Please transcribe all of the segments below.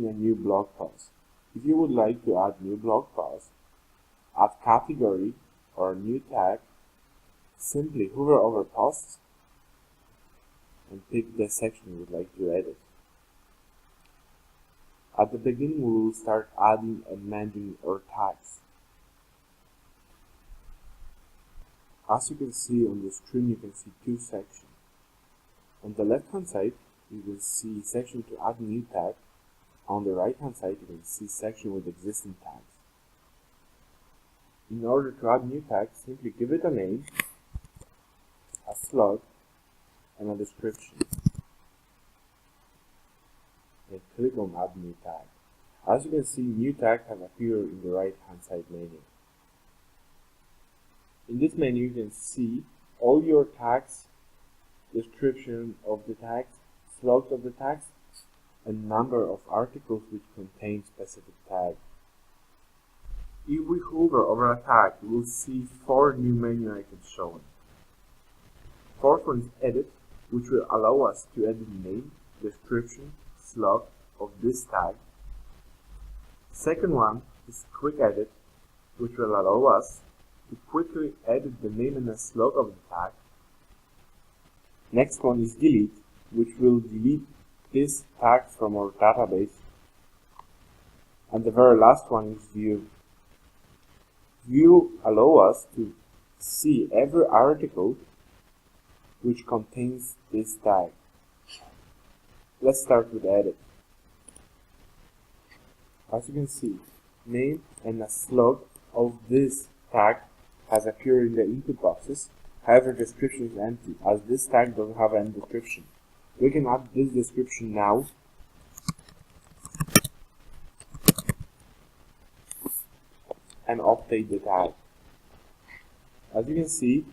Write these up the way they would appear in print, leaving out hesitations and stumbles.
creating a new blog post. If you would like to add new blog post, add category or new tag, simply hover over posts and pick the section you would like to edit. At the beginning, we will start adding and managing our tags. As you can see on the screen, you can see two sections. On the left hand side, you will see section to add new tag. On the right hand side, you can see section with existing tags. In order to add new tags, simply give it a name, a slug, and a description. And click on Add New Tag. As you can see, new tag has appeared in the right hand side menu. In this menu, you can see all your tags, description of the tags, slugs of the tags, and number of articles which contain specific tag. If we hover over a tag, we will see 4 new menu icons shown. Fourth one is Edit, which will allow us to edit the name, description, slug of this tag. Second one is Quick Edit, which will allow us to quickly edit the name and the slug of the tag. Next one is Delete, which will delete this tag from our database. And the very last one is View. View allows us to see every article which contains this tag. Let's start with Edit. As you can see, name and a slug of this tag has appeared in the input boxes. However, description is empty, as this tag doesn't have any description. We can add this description now. And update the tag. As you can see,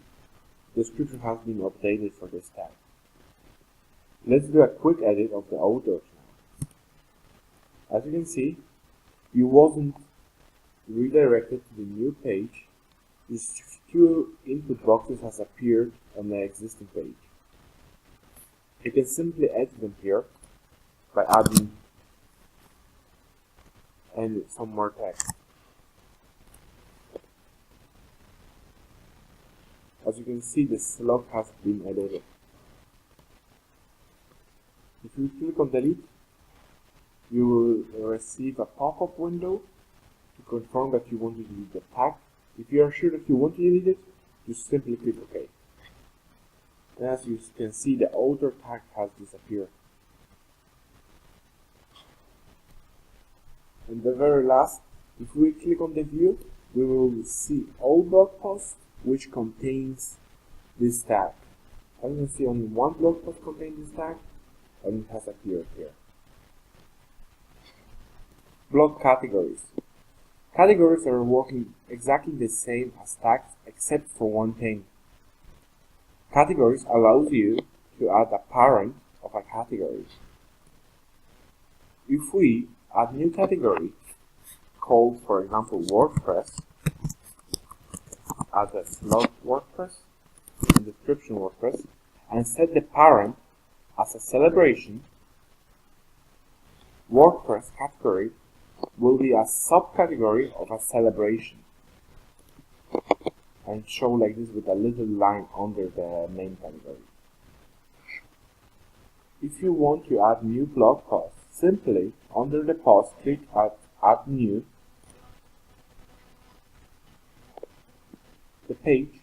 the description has been updated for this tag. Let's do a quick edit of the authors now. As you can see, you wasn't redirected to the new page. These 2 input boxes has appeared on the existing page. You can simply edit them here by adding and some more text. As you can see, the slug has been edited. If you click on Delete, you will receive a pop-up window to confirm that you want to delete the tag. If you are sure that you want to delete it, just simply click OK. And as you can see, the author tag has disappeared. And the very last, if we click on the view, we will see all blog posts which contains this tag. As you can see, only one blog post contains this tag, and it has appeared here. Blog categories. Categories are working exactly the same as tags, except for one thing. Categories allows you to add a parent of a category. If we add new category called, for example, WordPress, add a slug WordPress and description WordPress, and set the parent as a celebration, WordPress category will be a subcategory of a celebration and show like this with a little line under the main category. If you want to add new blog posts, simply under the post click at Add New. The page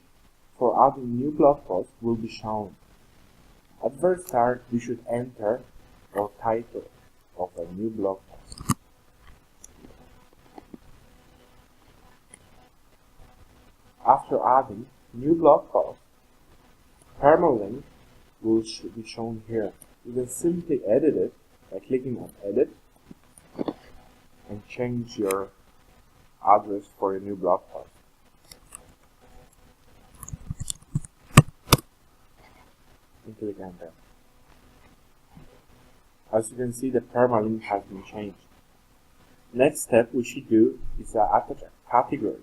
for adding new blog posts will be shown. At the very start, we should enter our title of a new blog post. After adding new blog post, permalink will be shown here. You can simply edit it by clicking on Edit and change your address for your new blog post. And click Enter. As you can see, the permalink has been changed. Next step we should do is attach a category.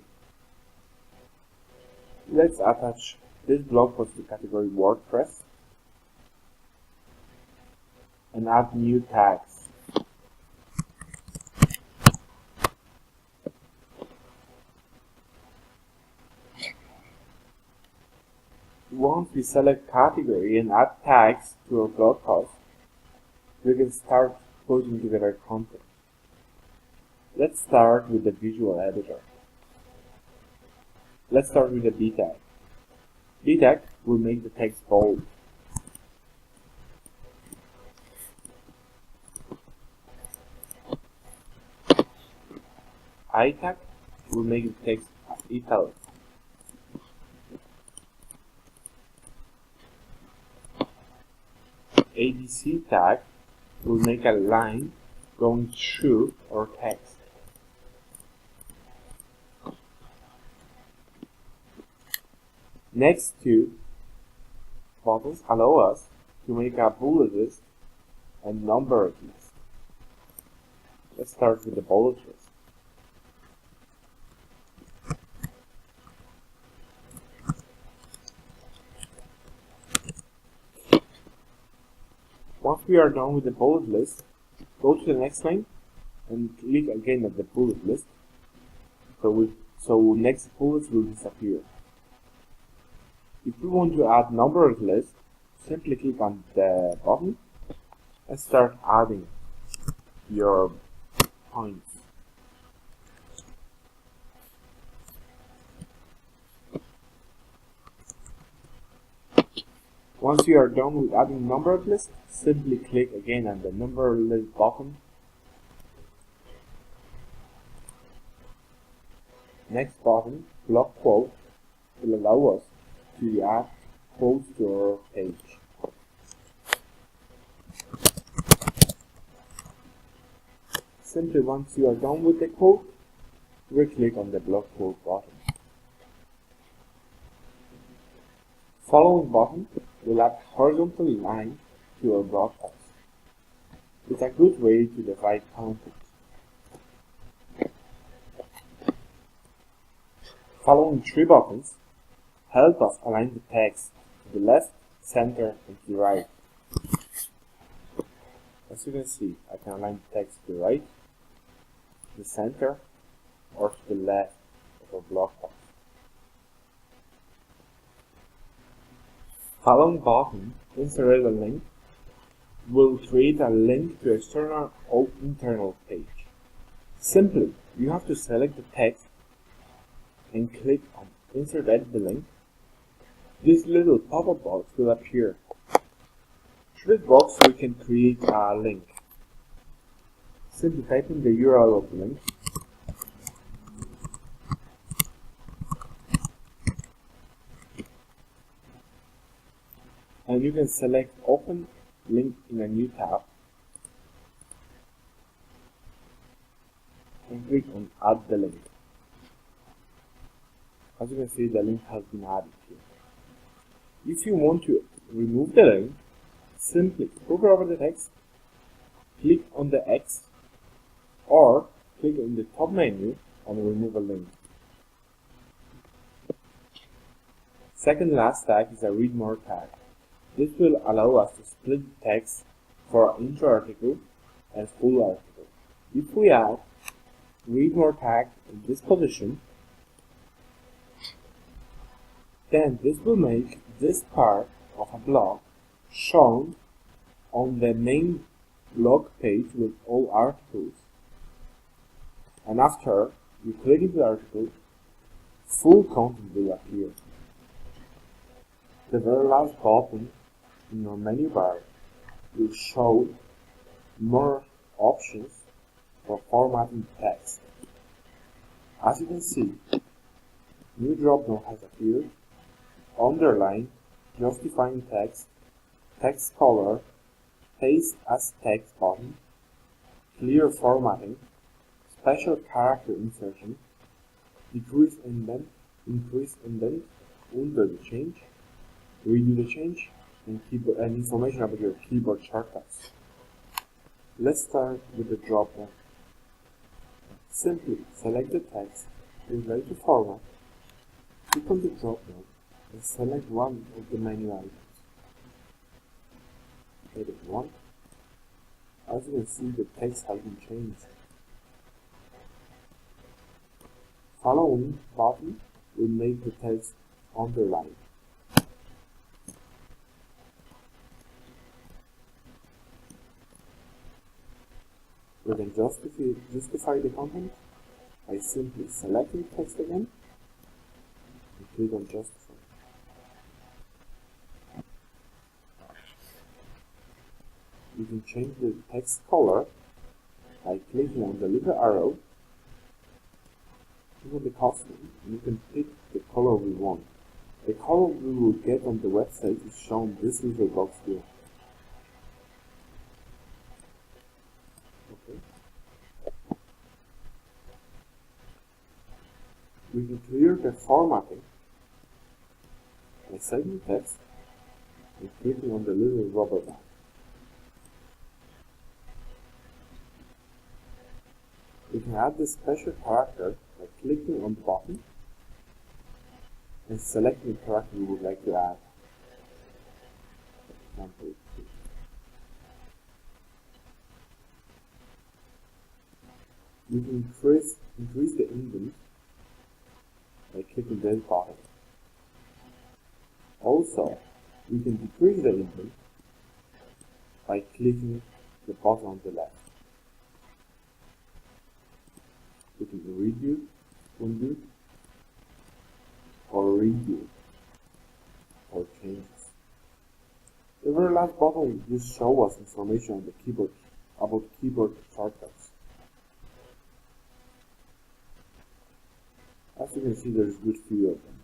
Let's attach this blog post to category WordPress and add new tags. Once we select category and add tags to our blog post, we can start putting together content. Let's start with the visual editor. Let's start with the B tag. B tag will make the text bold. I tag will make the text italic. ABC tag will make a line going through our text. Next two buttons allow us to make a bullet list and numbered list. Let's start with the bullet list. Once we are done with the bullet list, go to the next line and click again at the bullet list. So next bullets will disappear. If we want to add numbered list, simply click on the button and start adding your points. Once you are done with adding numbered list, simply click again on the numbered list button. Next button, block quote, will allow us to add quotes to our page. Simply once you are done with the quote, we click on the block quote button. Following button will add horizontal line to our blog post. It's a good way to divide content. Following three buttons help us align the text to the left, center, and to the right. As you can see, I can align the text to the right, the center, or to the left of our blog post. Following button, insert a link, will create a link to external or internal page. Simply, you have to select the text and click on Insert Edit the Link. This little pop-up box will appear. Through this box, we can create a link. Simply type in the URL of the link. And you can select Open Link in a new tab and click on Add the Link. As you can see, the link has been added here. If you want to remove the link, simply hover over the text, click on the X, or click on the top menu and remove a link. Second last tag is a Read More tag. This will allow us to split the text for an intro article and full article. If we add Read More tag in this position, then this will make this part of a blog shown on the main blog page with all articles. And after you click into the article, full content will appear. The very last button in your menu bar will show more options for formatting text. As you can see, new drop-down has appeared, underline, justifying text, text color, paste as text button, clear formatting, special character insertion, decrease indent, increase indent, undo the change, redo the change, and information about your keyboard shortcuts. Let's start with the drop-down. Simply select the text and ready to format. Click on the drop-down and select one of the menu items. Edit 1. As you can see, the text has been changed. Following button will make the text underlined. We can justify the content by simply selecting text again and click on justify. You can change the text color by clicking on the little arrow, click on the costume, and you can pick the color we want. The color we will get on the website is shown this little box here. Okay. We can clear the formatting by selecting text and clicking on the little rubber band. We can add this special character by clicking on the button and selecting the character we would like to add. For example, we can increase the indent by clicking this button. Also, we can decrease the indent by clicking the button on the left. We can redo, undo, or redo for changes. The very last button will just show us information on the keyboard about keyboard shortcuts. As you can see, there is good few of them.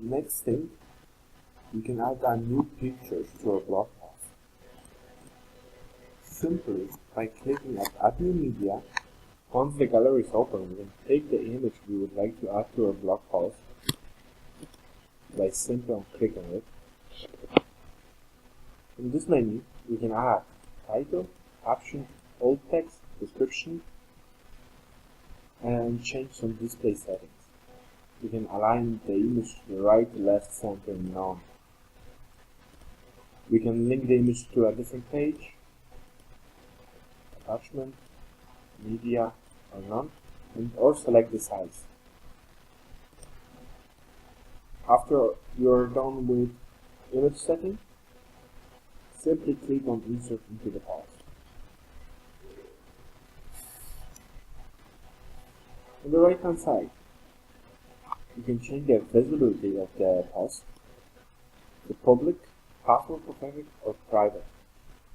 Next thing, we can add our new pictures to our blog post. Simply by clicking at Add New Media. Once the gallery is open, we can take the image we would like to add to our blog post by simply clicking on it. In this menu, we can add title, caption, alt text, description, and change some display settings. We can align the image to the right, left, center, and none. We can link the image to a different page, attachment, media, or none, or select the size. After you are done with image setting, simply click on Insert into the post. On the right hand side, you can change the visibility of the post to public, password protected, or private.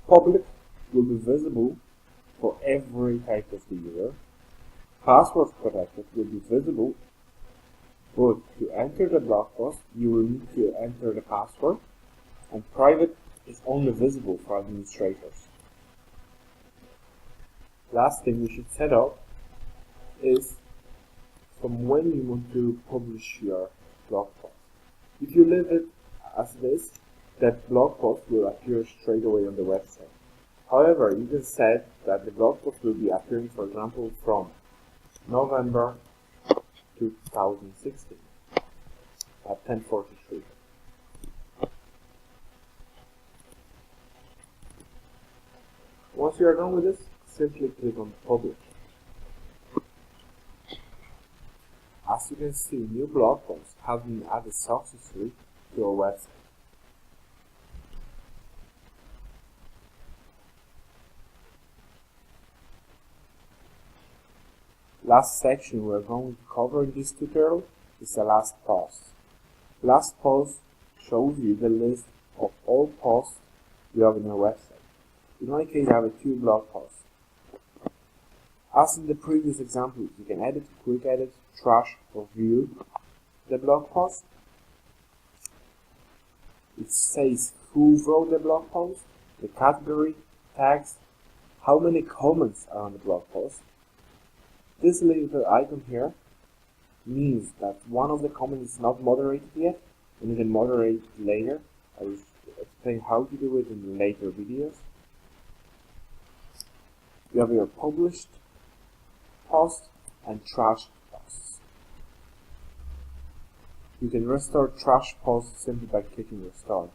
Public will be visible for every type of the user. Password protected will be visible, but to enter the blog post, you will need to enter the password, and private is only visible for administrators. Last thing we should set up is from when you want to publish your blog post. If you leave it as this, that blog post will appear straight away on the website. However, you can set that the blog post will be appearing, for example, from November 2016 at 10:43. Once you are done with this, simply click on Publish. As you can see, new blog posts have been added successfully to our website. Last section we are going to cover in this tutorial is the last post. Last post shows you the list of all posts you have on our website. In my case, I have 2 blog posts. As in the previous example, you can edit, quick edit, trash, or view the blog post. It says who wrote the blog post, the category, tags, how many comments are on the blog post. This little icon here means that one of the comments is not moderated yet, and you can moderate it later. I will explain how to do it in later videos. You have your published post and trash posts. You can restore trash posts simply by clicking restore.